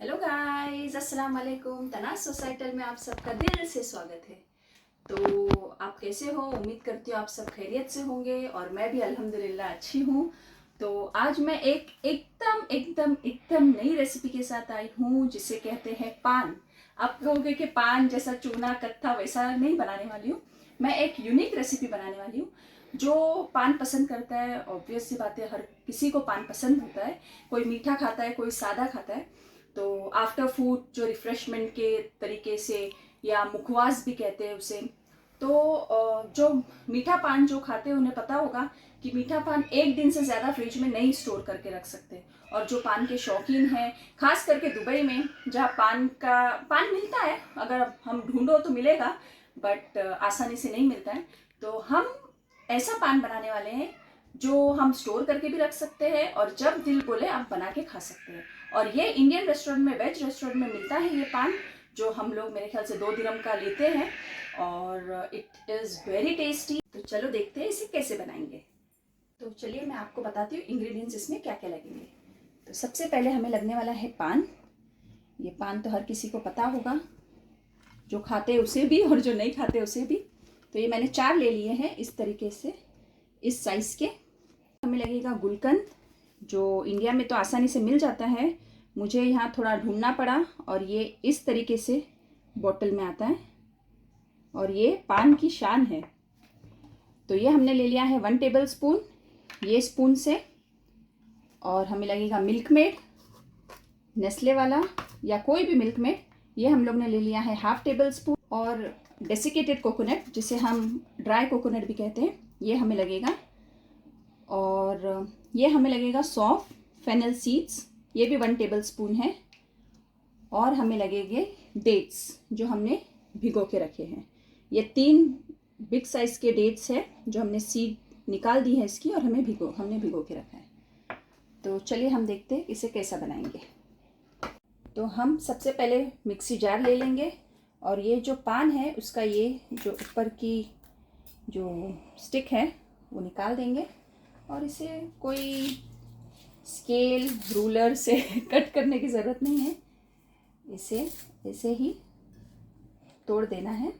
Hello guys, अस्सलाम वालेकुम। तनाज़ societal में आप सबका दिल से स्वागत है। तो आप कैसे हो? उम्मीद करती हूँ आप सब खैरियत से होंगे और मैं भी अल्हम्दुलिल्लाह अच्छी हूँ। तो आज मैं एक एकदम नई रेसिपी के साथ आई हूँ जिसे कहते हैं पान। आप कहोगे कि पान जैसा चूना कत्था वैसा नहीं बनाने वाली हूँ। मैं एक यूनिक रेसिपी बनाने वाली हूँ। जो पान पसंद करता है, ऑब्वियस सी बात है, हर किसी को पान पसंद होता है। कोई मीठा खाता है, कोई सादा खाता है। तो आफ्टर फूड जो रिफ्रेशमेंट के तरीके से या मुखवास भी कहते हैं उसे, तो जो मीठा पान जो खाते हैं उन्हें पता होगा कि मीठा पान एक दिन से ज़्यादा फ्रिज में नहीं स्टोर करके रख सकते। और जो पान के शौकीन हैं, खास करके दुबई में जहाँ पान मिलता है, अगर हम ढूंढो तो मिलेगा, बट आसानी से नहीं मिलता है। तो हम ऐसा पान बनाने वाले हैं जो हम स्टोर करके भी रख सकते हैं और जब दिल बोले आप बना के खा सकते हैं। और ये इंडियन रेस्टोरेंट में, वेज रेस्टोरेंट में मिलता है ये पान, जो हम लोग मेरे ख्याल से 2 दिरहम का लेते हैं और इट इज़ वेरी टेस्टी। तो चलो देखते हैं इसे कैसे बनाएंगे। तो चलिए मैं आपको बताती हूँ इंग्रेडिएंट्स इसमें क्या क्या लगेंगे। तो सबसे पहले हमें लगने वाला है पान। ये पान तो हर किसी को पता होगा, जो खाते उसे भी और जो नहीं खाते उसे भी। तो ये मैंने 4 ले लिए हैं इस तरीके से, इस साइज़ के। हमें लगेगा गुलकंद, जो इंडिया में तो आसानी से मिल जाता है, मुझे यहाँ थोड़ा ढूंढना पड़ा और ये इस तरीके से बॉटल में आता है और ये पान की शान है। तो ये हमने ले लिया है 1 टेबल स्पून, ये स्पून से। और हमें लगेगा मिल्क मेड, नेस्ले वाला या कोई भी मिल्क मेड, ये हम लोग ने ले लिया है 1/2 टेबल स्पून। और डेसिकेटेड कोकोनट, जिसे हम ड्राई कोकोनट भी कहते हैं, ये हमें लगेगा। और ये हमें लगेगा सौंफ, फेनल सीड्स, ये भी 1 टेबल स्पून है। और हमें लगेंगे डेट्स जो हमने भिगो के रखे हैं। ये 3 बिग साइज़ के डेट्स है जो हमने सीड निकाल दी है इसकी और हमने भिगो के रखा है। तो चलिए हम देखते हैं इसे कैसा बनाएंगे। तो हम सबसे पहले मिक्सी जार ले लेंगे और ये जो पान है उसका ये जो ऊपर की जो स्टिक है वो निकाल देंगे और इसे कोई स्केल रूलर से कट करने की ज़रूरत नहीं है, इसे ऐसे ही तोड़ देना है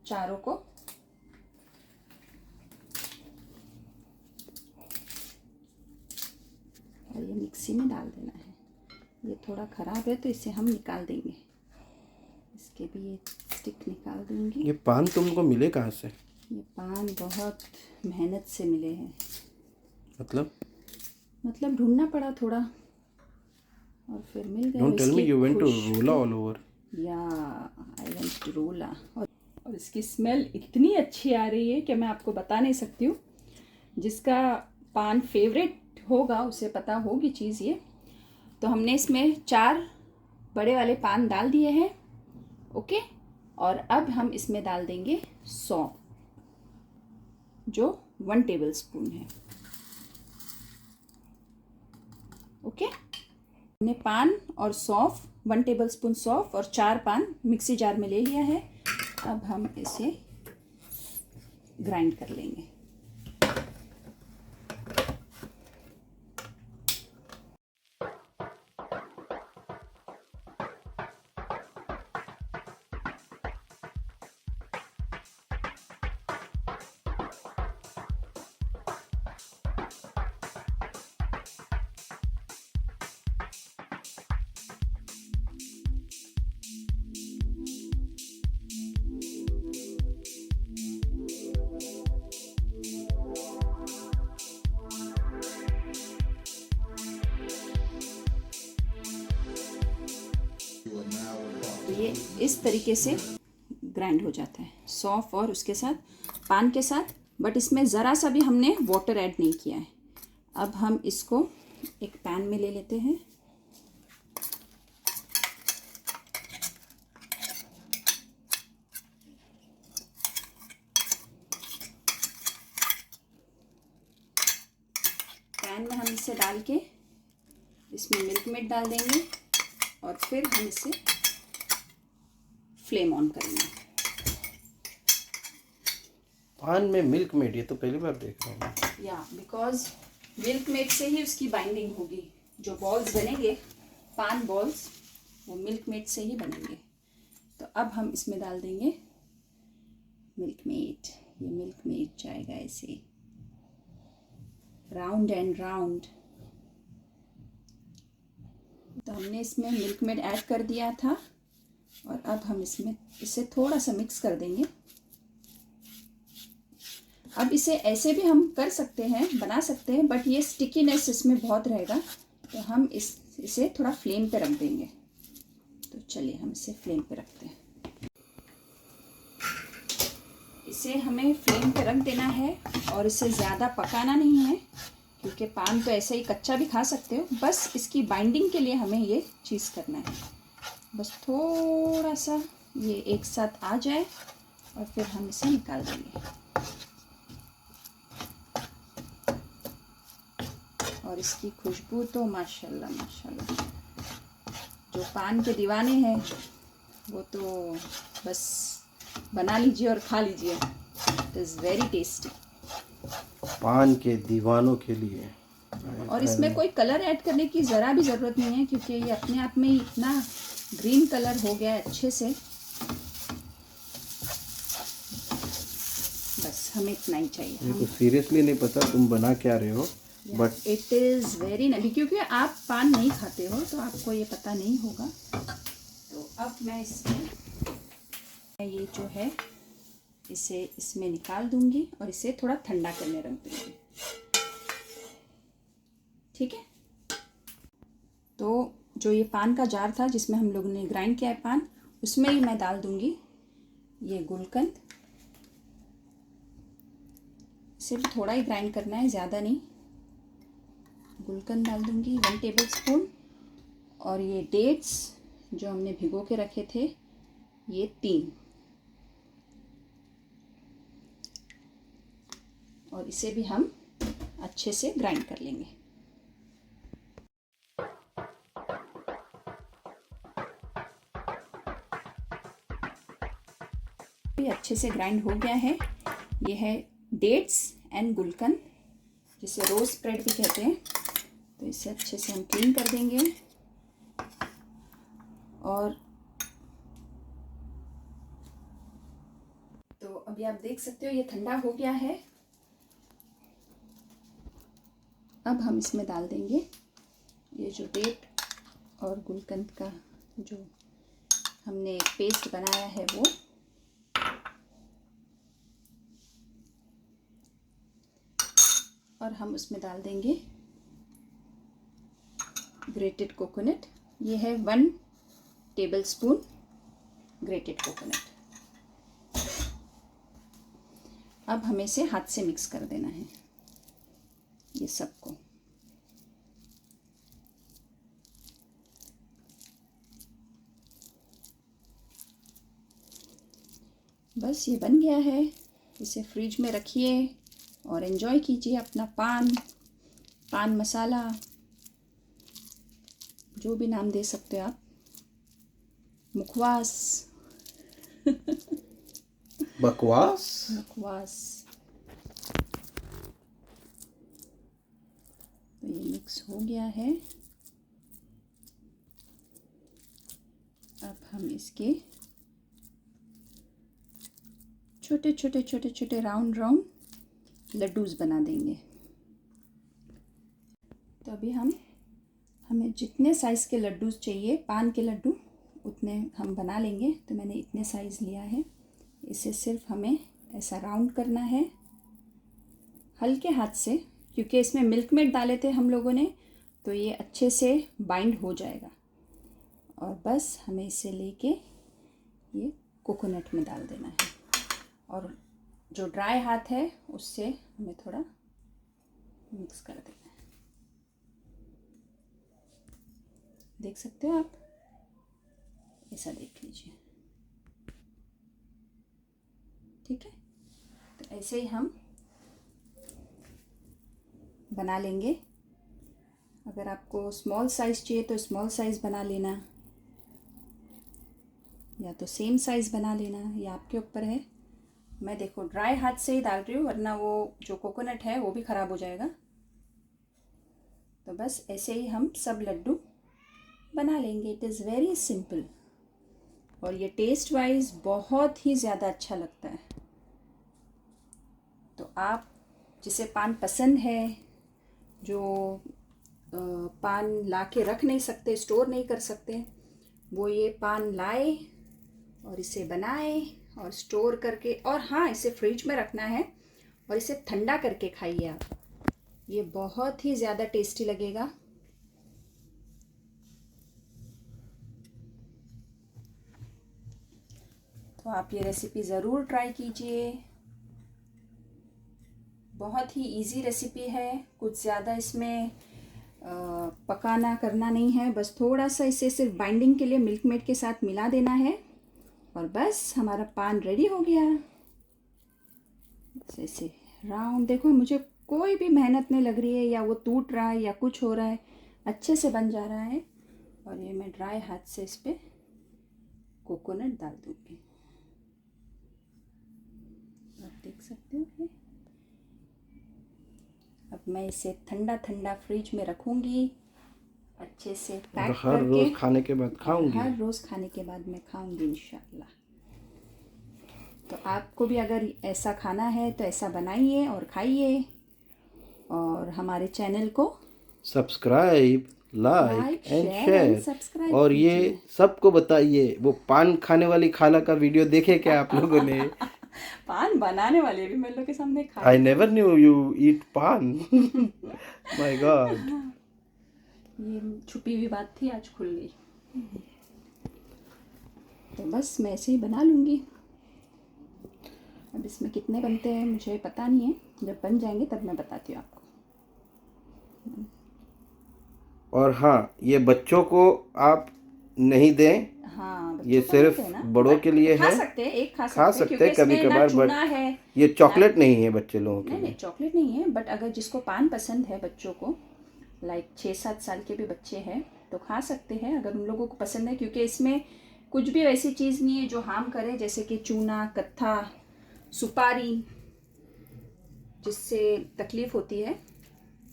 चारों को। और ये मिक्सी में डाल देना है। ये थोड़ा ख़राब है तो इसे हम निकाल देंगे, इसके भी ये स्टिक निकाल देंगे। ये पान तुमको मिले कहाँ से? ये पान बहुत मेहनत से मिले हैं। मतलब ढूंढना पड़ा थोड़ा और फिर मिल गए। Don't tell me you went to Rola all over. या आई वेंट टू रोला। और इसकी स्मेल इतनी अच्छी आ रही है कि मैं आपको बता नहीं सकती हूँ। जिसका पान फेवरेट होगा उसे पता होगी चीज़ ये। तो हमने इसमें 4 बड़े वाले पान डाल दिए हैं, ओके। और अब हम इसमें डाल देंगे सौंफ, जो 1 टेबल स्पून है, ओके। हमने पान और सौंफ, 1 टेबल स्पून सौंफ और 4 पान मिक्सी जार में ले लिया है। अब हम इसे ग्राइंड कर लेंगे। ये इस तरीके से ग्राइंड हो जाता है सौंफ और उसके साथ पान के साथ, बट इसमें ज़रा सा भी हमने वाटर ऐड नहीं किया है। अब हम इसको एक पैन में ले लेते हैं। पैन में हम इसे डाल के इसमें मिल्क मेड डाल देंगे और फिर हम इसे फ्लेम ऑन करेंगे। पान में मिल्क मेड, ये तो पहली बार देख रहा हूँ। बिकॉज मिल्क मेड से ही उसकी बाइंडिंग होगी। जो बॉल्स बनेंगे पान बॉल्स वो मिल्क मेड से ही बनेंगे। तो अब हम इसमें डाल देंगे मिल्क मेड। ये मिल्क मेड जाएगा ऐसे राउंड एंड राउंड। तो हमने इसमें मिल्क मेड ऐड कर दिया था और अब हम इसमें इसे थोड़ा सा मिक्स कर देंगे। अब इसे ऐसे भी हम कर सकते हैं, बना सकते हैं, बट ये स्टिकीनेस इसमें बहुत रहेगा, तो हम इसे थोड़ा फ्लेम पे रख देंगे। तो चलिए हम इसे फ्लेम पे रखते हैं। इसे हमें फ्लेम पे रख देना है और इसे ज़्यादा पकाना नहीं है, क्योंकि पान तो ऐसे ही कच्चा भी खा सकते हो। बस इसकी बाइंडिंग के लिए हमें ये चीज़ करना है। बस थोड़ा सा ये एक साथ आ जाए और फिर हम इसे निकाल देंगे। और इसकी खुशबू तो माशाल्लाह माशाल्लाह, जो पान के दीवाने हैं वो तो बस बना लीजिए और खा लीजिए। It is very tasty. पान के दीवानों के लिए। और इसमें कोई कलर ऐड करने की ज़रा भी ज़रूरत नहीं है, क्योंकि ये अपने आप में ही इतना ग्रीन कलर हो गया है अच्छे से। बस हमें इतना ही चाहिए। मेरे को सीरियसली नहीं पता तुम बना क्या रहे हो, but it is very nice. क्योंकि आप पान नहीं खाते हो तो आपको ये पता नहीं होगा। तो अब मैं इसमें ये जो है इसे इसमें निकाल दूंगी और इसे थोड़ा ठंडा करने रख दूंगी। ठीक है। तो जो ये पान का जार था जिसमें हम लोगों ने ग्राइंड किया है पान, उसमें ही मैं डाल दूंगी ये गुलकंद। सिर्फ थोड़ा ही ग्राइंड करना है, ज़्यादा नहीं। गुलकंद डाल दूंगी 1 टेबल स्पून। और ये डेट्स जो हमने भिगो के रखे थे ये 3। और इसे भी हम अच्छे से ग्राइंड कर लेंगे। ये अच्छे से ग्राइंड हो गया है। ये है डेट्स एंड गुलकंद, जिसे रोज स्प्रेड भी कहते हैं। तो इसे अच्छे से हम क्लीन कर देंगे। और तो अभी आप देख सकते हो ये ठंडा हो गया है। अब हम इसमें डाल देंगे ये जो डेट और गुलकंद का जो हमने एक पेस्ट बनाया है वो। और हम उसमें डाल देंगे ग्रेटेड कोकोनट। ये है 1 टेबल स्पून ग्रेटेड कोकोनट। अब हमें इसे हाथ से मिक्स कर देना है ये सबको। बस ये बन गया है। इसे फ्रिज में रखिए और एंजॉय कीजिए अपना पान मसाला, जो भी नाम दे सकते हो आप, मुखवास बकवास। तो ये मिक्स हो गया है। अब हम इसके छोटे छोटे राउंड लड्डूस बना देंगे। तो अभी हमें जितने साइज़ के लड्डूस चाहिए, पान के लड्डू, उतने हम बना लेंगे। तो मैंने इतने साइज़ लिया है। इसे सिर्फ हमें ऐसा राउंड करना है हल्के हाथ से, क्योंकि इसमें मिल्क मेड डाले थे हम लोगों ने, तो ये अच्छे से बाइंड हो जाएगा। और बस हमें इसे लेके ये कोकोनट में डाल देना है। और जो ड्राई हाथ है उससे हमें थोड़ा मिक्स कर देना है। देख सकते हो आप, ऐसा देख लीजिए। ठीक है। तो ऐसे ही हम बना लेंगे। अगर आपको स्मॉल साइज़ चाहिए तो स्मॉल साइज़ बना लेना, या तो सेम साइज़ बना लेना, ये आपके ऊपर है। मैं देखो ड्राई हाथ से ही डाल रही हूँ, वरना वो जो कोकोनट है वो भी ख़राब हो जाएगा। तो बस ऐसे ही हम सब लड्डू बना लेंगे। इट इज़ वेरी सिंपल और ये टेस्ट वाइज बहुत ही ज़्यादा अच्छा लगता है। तो आप जिसे पान पसंद है, जो पान ला के रख नहीं सकते, स्टोर नहीं कर सकते, वो ये पान लाए और इसे बनाए और स्टोर करके, और हाँ, इसे फ्रिज में रखना है और इसे ठंडा करके खाइए आप। ये बहुत ही ज़्यादा टेस्टी लगेगा। तो आप ये रेसिपी ज़रूर ट्राई कीजिए। बहुत ही इजी रेसिपी है, कुछ ज़्यादा इसमें पकाना करना नहीं है, बस थोड़ा सा इसे सिर्फ बाइंडिंग के लिए मिल्क मेड के साथ मिला देना है और बस हमारा पान रेडी हो गया। ऐसे राउंड, देखो मुझे कोई भी मेहनत नहीं लग रही है, या वो टूट रहा है या कुछ हो रहा है, अच्छे से बन जा रहा है। और ये मैं ड्राई हाथ से इस पर कोकोनट डाल दूँगी, आप देख सकते हो ये। अब मैं इसे ठंडा ठंडा फ्रिज में रखूँगी, अच्छे से पैक हर करके। रोज खाने के बाद खाऊंगी। हर रोज़ खाने के बाद मैं खाऊंगी इंशाल्लाह। तो आपको भी अगर ऐसा खाना है तो ऐसा बनाइए और खाइए, और हमारे चैनल को subscribe, like and share, subscribe और ये सबको बताइए। वो पान खाने वाली खाला का वीडियो देखे क्या आप लोगों ने? पान बनाने वाले भी मेरे लोग के सामने खा। I never knew you eat paan. My God, ये छुपी हुई बात थी, आज खुल गई। तो बस मैं ऐसे ही बना लूँगी। अब इसमें कितने बनते हैं मुझे पता नहीं है, जब बन जाएंगे तब मैं बताती हूँ आपको। और हाँ, ये बच्चों को आप नहीं दें। हाँ, बच्चों ये को सिर्फ नहीं देना, बड़ों के लिए खा है। सकते हैं, एक खा हैं, सकते क्योंकि हैं कभी इसमें ना कभार, चूना बट है। ये चॉकलेट नहीं है बच्चे लोगों के नहीं लिए। नहीं, चॉकलेट नहीं है, बट अगर जिसको पान पसंद है, बच्चों को, लाइक 6-7 साल के भी बच्चे हैं तो खा सकते हैं, अगर उन लोगों को पसंद है। क्योंकि इसमें कुछ भी ऐसी चीज़ नहीं है जो हार्म करे, जैसे कि चूना, कत्था, सुपारी, जिससे तकलीफ़ होती है।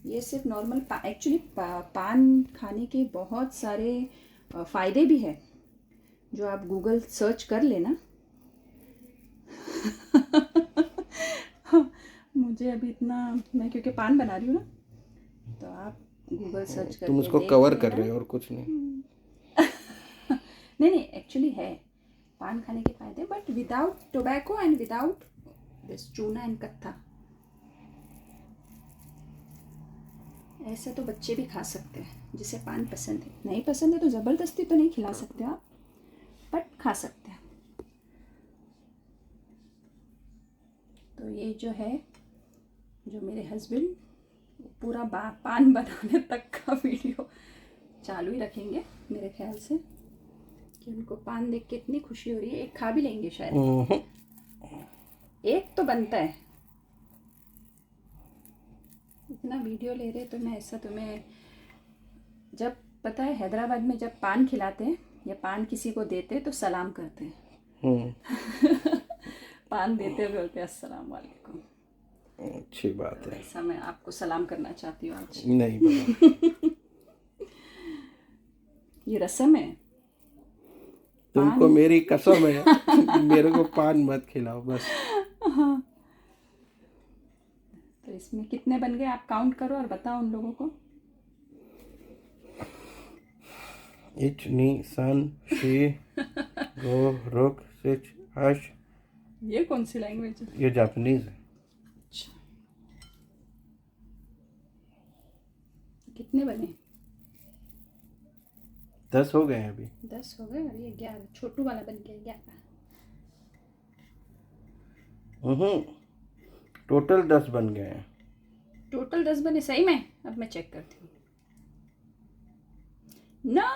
ये सिर्फ नॉर्मल एक्चुअली पान खाने के बहुत सारे फ़ायदे भी हैं, जो आप गूगल सर्च कर लेना। मुझे अभी इतना, मैं क्योंकि पान बना रही हूँ ना, तो आप गूगल सर्च करके तुम उसको देख कवर लेना। कर रहे हो और कुछ नहीं। नहीं नहीं, एक्चुअली है पान खाने के फायदे, but without tobacco and without this चूना एंड कत्था। ऐसे तो बच्चे भी खा सकते हैं, जिसे पान पसंद है। नहीं पसंद है तो ज़बरदस्ती तो नहीं खिला सकते आप, बट खा सकते हैं। तो ये जो है, जो मेरे हस्बैंड पूरा पान बनाने तक का वीडियो चालू ही रखेंगे मेरे ख्याल से, कि उनको पान देख के इतनी खुशी हो रही है। एक खा भी लेंगे शायद, एक तो बनता है। इतना वीडियो ले रहे तो मैं ऐसा तुम्हें, जब पता है हैदराबाद में जब पान खिलाते हैं या पान किसी को देते हैं तो सलाम करते हैं। पान देते हुए बोलते हैं अस्सलाम वालेकुम। अच्छी बात है। ऐसा मैं आपको सलाम करना चाहती हूँ आज। नहीं बाबा। ये रस्म है। तुमको मेरी कसम है, मेरे को पान मत खिलाओ बस। तो इसमें कितने बन गए आप काउंट करो और बताओ उन लोगों को। Etch knee sun she go रुक सिच हश। ये कौन सी लैंग्वेज है? ये जापानीज है। अच्छा, कितने बने? 10 हो गए हैं अभी। 10 हो गए और ये 11, छोटू वाला बन गया 11। टोटल 10 बन गए हैं। टोटल 10 बने सही में? अब मैं चेक करती हूँ। No,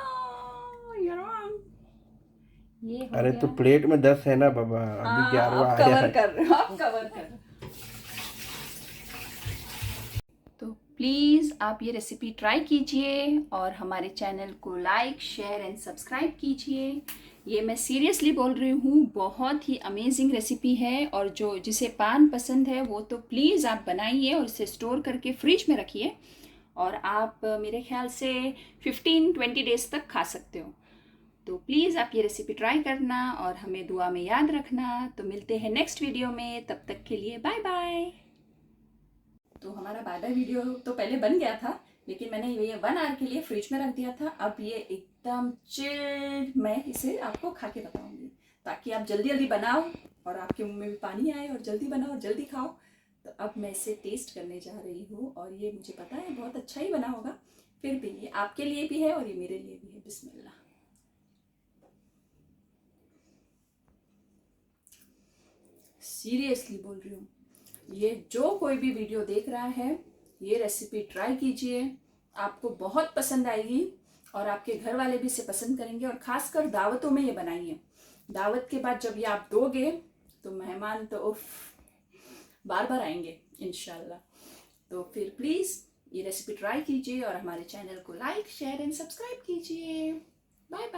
you wrong. ये हो अरे गया। तो प्लेट में 10 है ना बाबा, अभी 11वां आया कवर है। कर रहे हो, आप कवर कर। तो प्लीज़ आप ये रेसिपी ट्राई कीजिए और हमारे चैनल को लाइक, शेयर एंड सब्सक्राइब कीजिए। ये मैं सीरियसली बोल रही हूँ, बहुत ही अमेजिंग रेसिपी है। और जिसे पान पसंद है वो तो प्लीज़ आप बनाइए और इसे स्टोर करके फ्रिज में रखिए और आप मेरे ख्याल से 15-20 डेज तक खा सकते हो। तो प्लीज़ आप ये रेसिपी ट्राई करना और हमें दुआ में याद रखना। तो मिलते हैं नेक्स्ट वीडियो में, तब तक के लिए बाय बाय। तो हमारा बाय बाय वीडियो तो पहले बन गया था, लेकिन मैंने ये 1 आवर के लिए फ्रिज में रख दिया था। अब ये एकदम चिल्ड मैं इसे आपको खा के बताऊंगी, ताकि आप जल्दी जल्दी बनाओ और आपके मुंह में भी पानी आए और जल्दी बनाओ और जल्दी खाओ। तो अब मैं इसे टेस्ट करने जा रही हूँ और ये मुझे पता है बहुत अच्छा ही बना होगा, फिर भी ये आपके लिए भी है और ये मेरे लिए भी है। बिस्मिल्लाह। सीरियसली बोल रही हूँ, ये जो कोई भी वीडियो देख रहा है ये रेसिपी ट्राई कीजिए, आपको बहुत पसंद आएगी और आपके घर वाले भी इसे पसंद करेंगे। और ख़ासकर दावतों में ये बनाइए। दावत के बाद जब ये आप दोगे तो मेहमान तो उफ बार बार आएंगे इंशाल्लाह। तो फिर प्लीज़ ये रेसिपी ट्राई कीजिए और हमारे चैनल को लाइक शेयर एंड सब्सक्राइब कीजिए। Bye bye.